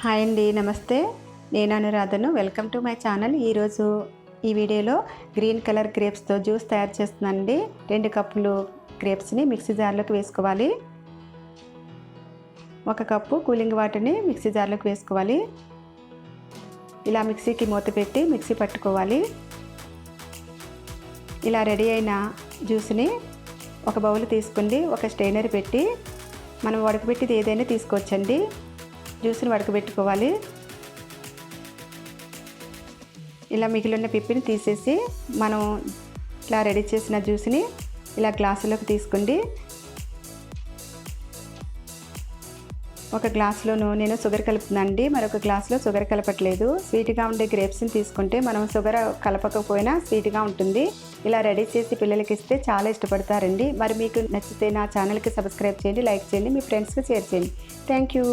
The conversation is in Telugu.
హాయ్ అండి, నమస్తే. నేను అనురాధను. Welcome to my channel. ఈరోజు ఈ వీడియోలో గ్రీన్ కలర్ గ్రేప్స్తో జ్యూస్ తయారు చేస్తున్నానండి. 2 కప్పులు గ్రేప్స్ని మిక్సీ జార్లోకి వేసుకోవాలి. 1 కప్పు కూలింగ్ వాటర్ని మిక్సీ జార్లోకి వేసుకోవాలి. ఇలా మిక్సీకి మూత పెట్టి మిక్సీ పట్టుకోవాలి. ఇలా రెడీ అయిన జ్యూస్ని ఒక బౌల్ తీసుకోండి. ఒక స్ట్రైనర్ పెట్టి మనం ఉడకబెట్టేది ఏదైనా తీసుకోవచ్చండి. జ్యూస్ని ఉడకబెట్టుకోవాలి. ఇలా మిగిలిన పిప్పిని తీసేసి మనం ఇలా రెడీ చేసిన జ్యూస్ని ఇలా గ్లాసులోకి తీసుకోండి. ఒక గ్లాసులోను నేను షుగర్ కలుపుతున్నానండి, మరొక గ్లాసులో షుగర్ కలపట్లేదు. స్వీట్గా ఉండే గ్రేప్స్ని తీసుకుంటే మనం షుగర్ కలపకపోయినా స్వీట్గా ఉంటుంది. ఇలా రెడీ చేసి పిల్లలకి ఇస్తే చాలా ఇష్టపడతారండి. మరి మీకు నచ్చితే నా ఛానల్కి సబ్స్క్రైబ్ చేయండి, లైక్ చేయండి, మీ ఫ్రెండ్స్కి షేర్ చేయండి. Thank you.